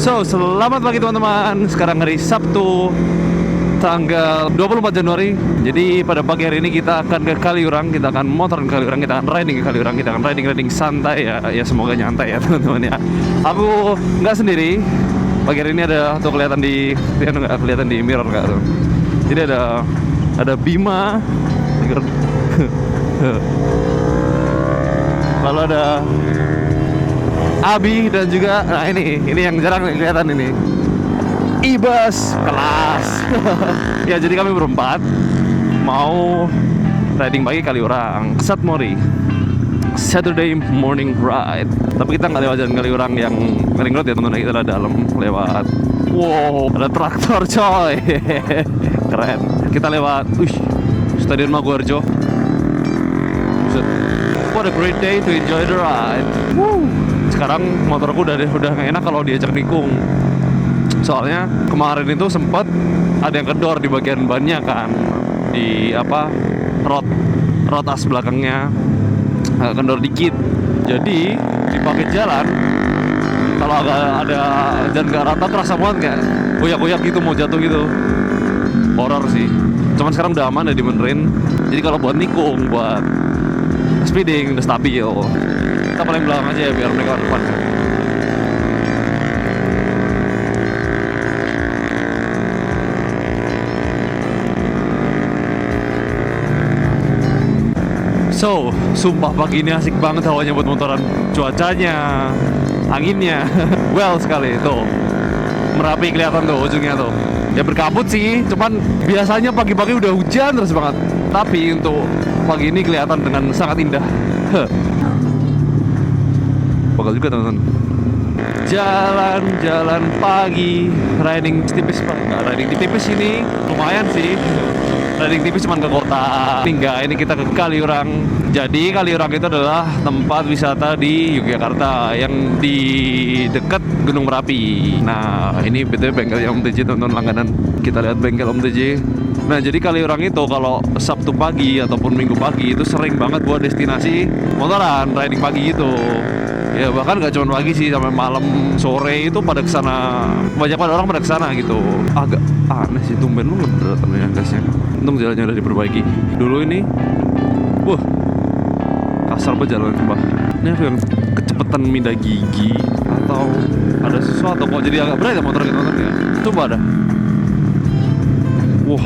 So, selamat pagi teman-teman. Sekarang hari Sabtu tanggal 24 Januari. Jadi pada pagi hari ini kita akan ke Kaliurang. Kita akan motor ke Kaliurang, kita akan riding ke Kaliurang. Kita akan riding santai ya. Ya semoga nyantai ya teman-teman ya. Aku nggak sendiri. Pagi hari ini ada tuh kelihatan di mirror nggak tuh. Jadi ada Bima. Lalu ada Abi dan juga, nah ini yang jarang kelihatan ini, Ibas kelas. Ya jadi kami berempat mau riding pagi Kaliurang, Satmori, Saturday morning ride. Tapi kita nggak lewat jalan Kaliurang yang ring road ya teman-teman, kita ada dalam lewat. Wow, ada traktor coy. Keren. Kita lewat, Stadion Maguwarjo. What a great day to enjoy the ride. Woo. Sekarang motorku udah gak enak kalau diajak nikung. Soalnya kemarin itu sempat ada yang kedor di bagian bannya kan, di rod as belakangnya kendor dikit. Jadi dipakai jalan, kalau agak ada jalan gak rata terasa banget kayak goyak-goyak gitu, mau jatuh gitu. Horor sih. Cuman sekarang udah aman, udah dibenerin. Jadi kalau buat nikung, buat speeding udah stabil. Kita paling belakang aja ya biar mereka depan. So, sumpah pagi ini asik banget hawanya buat motoran. Cuacanya, anginnya, well sekali tuh. Merapi kelihatan tuh ujungnya tuh. Ya berkabut sih, cuman biasanya pagi-pagi udah hujan terus banget. Tapi untuk pagi ini kelihatan dengan sangat indah. Bakal juga teman-teman. Jalan-jalan pagi, riding tipis pak. Nggak riding tipis ini, lumayan sih. Riding tipis cuma ke kota. Ini kita ke Kaliurang. Jadi Kaliurang itu adalah tempat wisata di Yogyakarta yang di dekat Gunung Merapi. Nah ini betul bengkelnya Om TJ teman-teman, langganan. Kita lihat bengkel Om TJ. Nah jadi Kaliurang itu kalau Sabtu pagi ataupun Minggu pagi itu sering banget buat destinasi motoran, riding pagi gitu. Ya bahkan gak cuma pagi sih, sampai malam sore itu pada kesana, banyak orang pada kesana gitu. Agak aneh sih, tumben banget beratnya gasnya. Untung jalannya udah diperbaiki. Dulu ini, kasar banget jalan coba. Ini aku yang kecepatan minda gigi atau ada sesuatu kok jadi agak berat ya motor kita ya. Coba ada.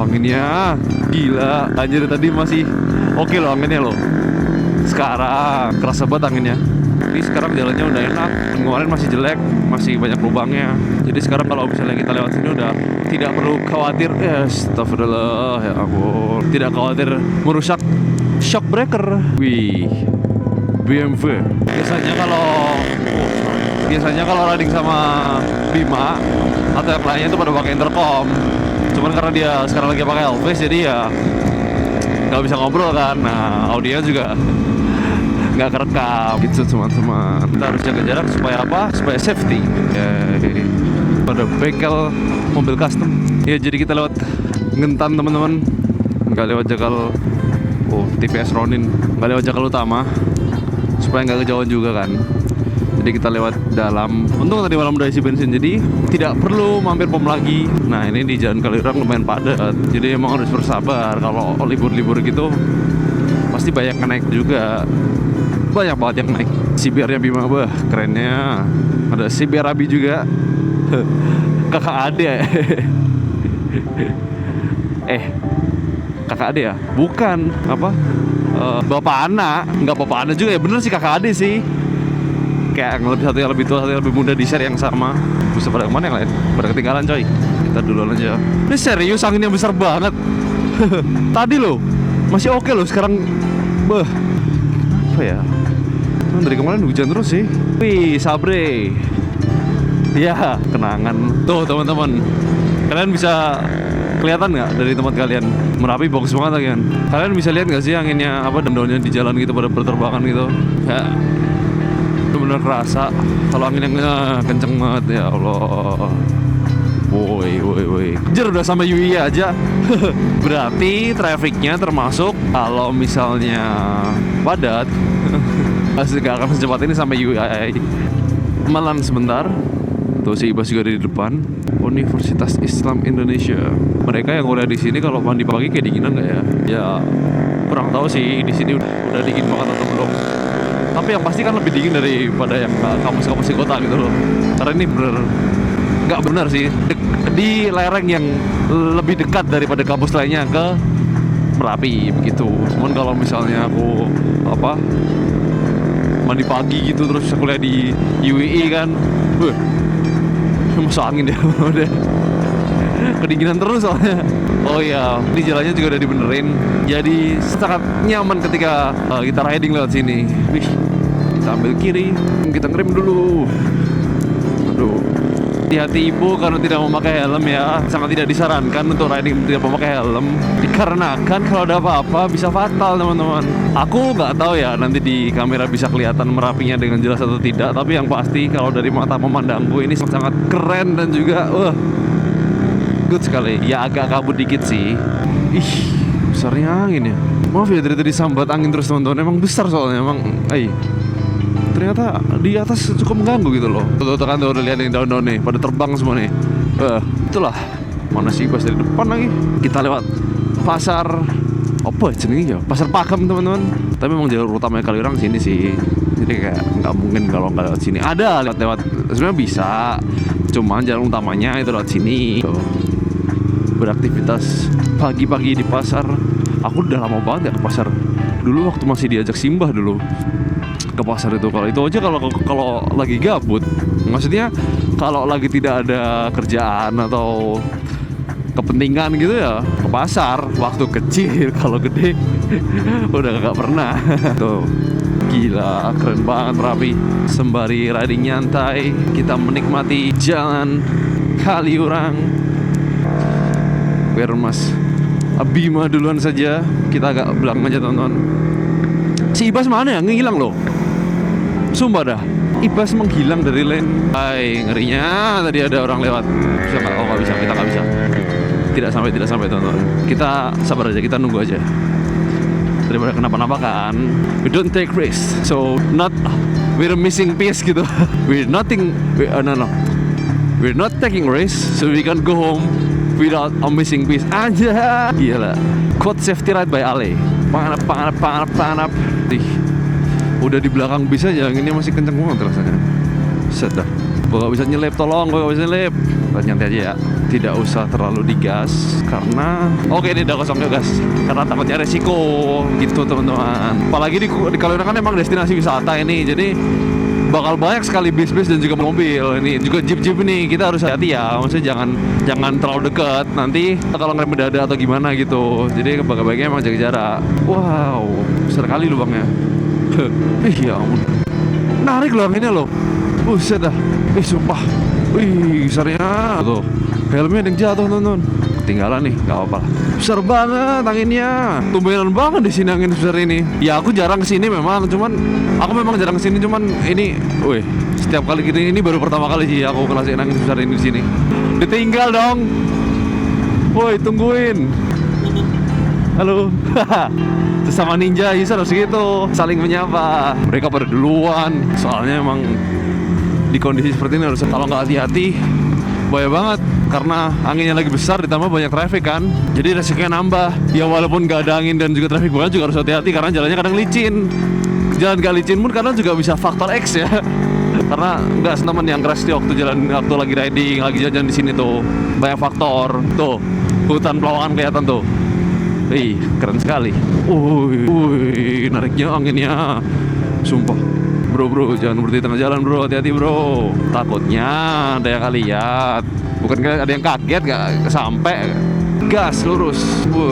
Anginnya gila. Anjir tadi masih oke loh anginnya loh. Sekarang kerasa banget anginnya. Ini sekarang jalannya udah enak. Kemarin masih jelek, masih banyak lubangnya. Jadi sekarang kalau misalnya kita lewat sini udah tidak perlu khawatir. Astagfirullah ya ampun. Tidak khawatir merusak shock breaker. Wih, BMW. Biasanya kalau riding sama Bima atau yang lainnya itu pada pakai intercom. Cuman karena dia sekarang lagi pakai Elvis, jadi ya nggak bisa ngobrol kan. Nah audionya juga nggak kerekam gitu teman-teman. Kita harus jaga jarak supaya apa? Supaya safety. Pada bengkel mobil custom. Ya jadi kita lewat Ngentan teman-teman. Nggak lewat Jakal. TPS Ronin. Nggak lewat Jakal utama. Supaya nggak kejauhan juga kan. Jadi kita lewat dalam. Untung tadi malam udah isi bensin, jadi tidak perlu mampir pom lagi. Nah ini di jalan Kaliurang lumayan padat. Jadi emang harus bersabar. Kalau libur-libur gitu pasti banyak yang naik juga. Banyak banget yang naik. CBR-nya Bima, kerennya. Ada CBR Abi juga. Kakak Ade ya? Kakak Ade ya? Bukan. Apa? Bapak anak. Enggak bapak anak juga ya, bener sih kakak Ade sih. Kayak satu yang lebih tua, satu yang lebih muda di share yang sama. Bisa pada kemana yang lain? Pada ketinggalan coy. Kita duluan aja. Ini serius anginnya besar banget. Tadi loh masih oke loh, sekarang apa ya? Dari kemarin hujan terus sih. Wih, Sabre. Ya, kenangan. Tuh teman-teman, kalian bisa kelihatan nggak dari tempat kalian? Merapi bagus banget lagi kan. Kalian bisa lihat nggak sih anginnya daun-daunnya di jalan gitu pada berterbangan gitu? Ya, benar-benar kerasa kalau anginnya kenceng banget ya Allah. Woi. Jer udah sama UI aja. Berarti trafficnya termasuk kalau misalnya padat pasti gak akan secepat ini sampai UI. Melan sebentar. Tuh si Ibas juga ada di depan. Universitas Islam Indonesia. Mereka yang kuliah di sini kalau mandi pagi kayak dinginan nggak ya? Ya kurang tahu sih di sini udah dingin banget atau belum. Tapi yang pasti kan lebih dingin daripada yang kampus-kampus di kota gitu loh. Karena ini bener nggak benar sih di lereng yang lebih dekat daripada kampus lainnya ke Merapi begitu. Cuman kalau misalnya aku mandi pagi gitu terus kuliah di UII kan, masuk angin deh udah kedinginan terus soalnya. Oh iya, di jalannya juga udah dibenerin, jadi sangat nyaman ketika kita riding lewat sini. Wih, kita ambil kiri, kita ngerem dulu. Aduh, hati-hati ibu karena tidak memakai helm ya. Sangat tidak disarankan untuk riding tidak memakai helm, dikarenakan kalau ada apa-apa bisa fatal teman-teman. Aku nggak tahu ya nanti di kamera bisa kelihatan Merapinya dengan jelas atau tidak, tapi yang pasti kalau dari mata memandangku ini sangat keren dan juga good sekali. Ya agak kabut dikit sih. Ih, besarnya angin ya. Maaf ya dari tadi sambat angin terus teman-teman. Emang besar soalnya emang. Ternyata di atas cukup mengganggu gitu loh. Tuh kan udah lihat yang daun-daun nih pada terbang semua nih. Itulah. Mana sih pas dari depan lagi. Kita lewat pasar apa jenenge ya? Pasar Pakem teman-teman. Tapi memang jalur utamanya Kaliurang sini sih. Jadi kayak nggak mungkin kalau nggak lewat sini. Ada lewat sebenarnya bisa. Cuman jalan utamanya itu lewat sini. Tuh. Beraktivitas pagi-pagi di pasar. Aku udah lama banget ya ke pasar. Dulu waktu masih diajak Simbah dulu ke pasar itu. Kalau itu aja kalau lagi gabut. Maksudnya kalau lagi tidak ada kerjaan atau kepentingan gitu ya ke pasar waktu kecil. Kalau gede udah gak pernah. Tuh. Gila, keren banget Merapi. Sembari riding nyantai, kita menikmati jalan Kaliurang. Biar Mas Bima duluan saja, kita agak belakang aja teman-teman. Si Ibas mana ya? Ngilang loh. Sumpah dah, Ibas menghilang dari lane. Hai, ngerinya tadi ada orang lewat. Bisa nggak? Oh nggak bisa, kita nggak bisa. Tidak sampai teman-teman. Kita sabar aja, kita nunggu aja. Daripada kenapa-napa kan. We don't take risks, so we're missing piece gitu. We're not taking risks, so we can go home without a missing piece. Aja. Gila. Quote safety ride by Ale. Panganap. Udah di belakang bis aja, ini masih kenceng banget rasanya. Sudah. Gue gak bisa nyelip, tolong, gue gak bisa nyelip. Nyantai aja ya. Tidak usah terlalu digas karena oke ini udah kosong ya gas. Karena takutnya resiko gitu teman-teman. Apalagi di Kaliurang kan emang destinasi wisata ini. Jadi bakal banyak sekali bis-bis dan juga mobil. Ini juga jeep-jeep nih, kita harus hati ya. Maksudnya jangan terlalu dekat. Nanti kalau ngerem mendadak atau gimana gitu. Jadi baiknya emang jaga jarak. Wow, besar kali lubangnya. Ya ampun. Narik loh ini loh. Buset dah. Sumpah. Besarnya. Tuh. Helmnya ada yang jatuh teman-teman. Ketinggalan nih, gak apa-apa. Besar banget anginnya. Tumbenan banget di sini angin besar ini. Ya aku jarang kesini memang, aku memang jarang kesini cuman ini, setiap kali gini ini baru pertama kali sih aku ngerasain angin besar ini di sini. Ditinggal dong. Woi, tungguin. Halo. Sesama ninja user harus gitu, saling menyapa. Mereka pada duluan. Soalnya emang di kondisi seperti ini harus kalau nggak hati-hati bahaya banget. Karena anginnya lagi besar ditambah banyak traffic kan. Jadi resikonya nambah. Ya walaupun gak ada angin dan juga traffic banget juga harus hati-hati karena jalannya kadang licin. Jalan gak licin pun kadang juga bisa faktor X ya. Karena nggak teman yang crash di waktu lagi riding, lagi jalan di sini tuh. Banyak faktor. Tuh, hutan Pelawangan kelihatan tuh. Keren sekali. Nariknya anginnya. Sumpah. Bro, jangan berhenti tengah jalan bro, hati-hati bro. Takutnya ada yang lihat. Bukan ada yang kaget gak sampai. Gas lurus.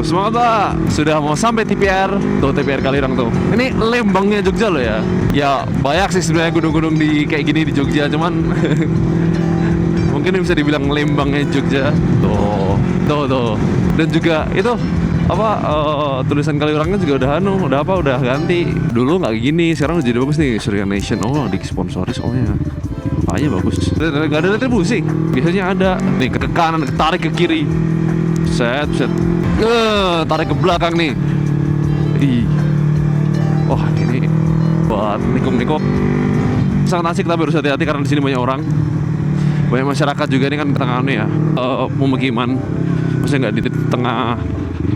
Semangat pak. Sudah mau sampai TPR. Tuh TPR Kaliurang tuh. Ini Lembangnya Jogja loh ya. Ya banyak sih sebenarnya gunung-gunung di kayak gini di Jogja. Cuman mungkin bisa dibilang Lembangnya Jogja. Tuh. Dan juga itu tulisan Kaliurangnya juga udah ganti. Dulu nggak gini, sekarang udah jadi bagus nih. Surya Nation, disponsori soalnya. Apanya bagus. Gak ada retribusi. Biasanya ada. Nih ke kanan, tarik ke kiri. Set. Tarik ke belakang nih. Wah ini buat nikung. Sangat asik tapi harus hati-hati karena di sini banyak orang. banyak masyarakat juga ini kan tengah ya, pemukiman, maksudnya nggak di tengah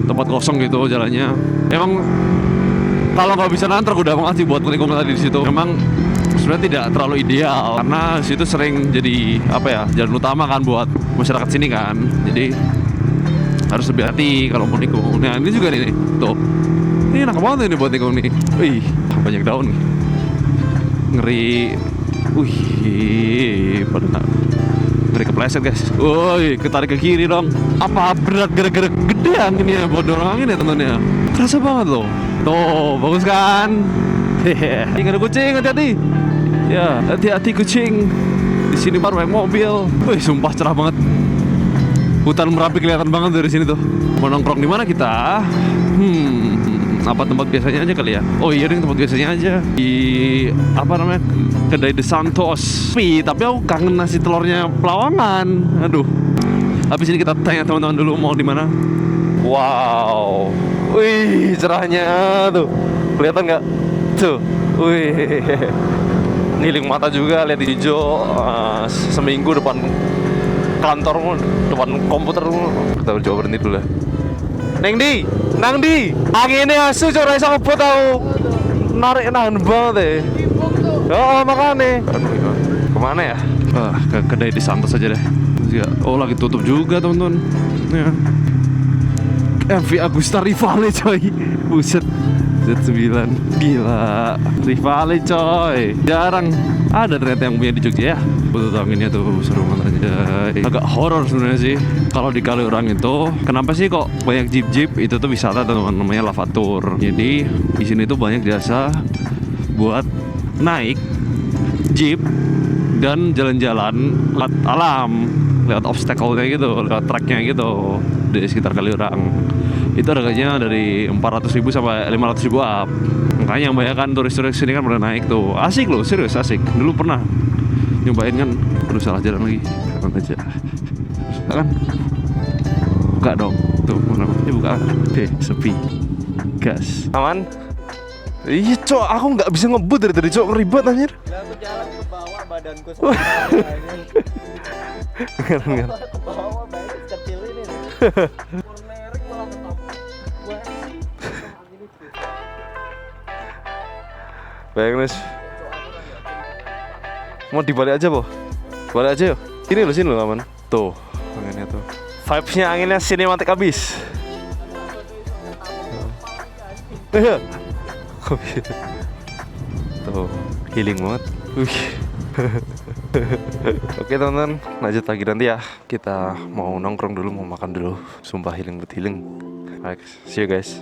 tempat kosong gitu jalannya. Emang kalau nggak bisa nanti udah banget sih buat lingkungan tadi di situ. Memang sebenarnya tidak terlalu ideal karena situ sering jadi apa ya, jalan utama kan buat masyarakat sini kan. Jadi harus lebih hati kalau mau nikung. Nah ini juga nih tuh, ini enak banget ini buat nikung nih. Wih, banyak daun nih, ngeri. Wih, pada ngeri kepleset guys. Woi, ketarik ke kiri dong. Apa berat gara-gara gede anginnya, buat dorong angin ya teman-teman ya. Kerasa banget loh. Tuh, bagus kan? Hehehe. Ini ada kucing, hati-hati. Ya, hati-hati kucing. Di sini baru naik mobil. Wih, sumpah cerah banget. Hutan Merapi kelihatan banget dari sini tuh. Mau nongkrong di mana kita? Apa tempat biasanya aja kali ya? Oh iya deh, tempat biasanya aja. Di apa namanya? Kedai De Santos. Tapi aku kangen nasi telurnya Pelawangan. Aduh. Habis ini kita tanya teman-teman dulu mau di mana. Wow. Wih, cerahnya tuh. Kelihatan nggak? Tuh. Wih. Ngiling mata juga lihat hijau. Seminggu depan kantor, depan komputer. Kita coba berhenti dulu ya. Neng di, anginnya asu coba iso ngebut tau. Narik nahan banget deh. Oh makanya. Kemana ya? Ke kedai di Santos aja deh. Oh lagi tutup juga teman-teman. Ya. MV Agusta Rivale coy. Buset. Z9 gila. Rivale coy. Jarang ada ternyata yang punya di Jogja ya. Butuh anginnya tuh seru banget aja. Agak horor sebenarnya sih. Kalau di Kaliurang itu, kenapa sih kok banyak jeep-jeep? Itu tuh wisata teman, namanya Lavatur. Jadi di sini tuh banyak jasa buat naik jeep dan jalan-jalan lewat alam, lewat obstacle-nya gitu, lewat track-nya gitu di sekitar Kaliurang. Itu harganya dari 400.000 sampai 500.000 up. Makanya yang banyak kan turis-turis sini kan pernah naik tuh. Asik loh, serius asik. Dulu pernah nyobain kan, udah salah jalan lagi. Kapan aja. Kan? Buka dong. Tuh, mana? Ini buka. Oke, sepi. Gas. Aman? Iya, cok, aku nggak bisa ngebut dari tadi, cok, ribet anjir. Lah aku jalan ke bawah badanku sama Enggak. ke bawah badan kecil ini. Merek malah tetap. Bayangin, mau dibalik aja, boh. Balik aja yuk. Sini loh aman. Tuh, anginnya tuh. Vibes-nya anginnya sinematik abis. Iya. Tuh, healing banget. Oke teman-teman, lanjut lagi nanti ya. Kita mau nongkrong dulu, mau makan dulu. Sumpah healing. Alright, see you guys.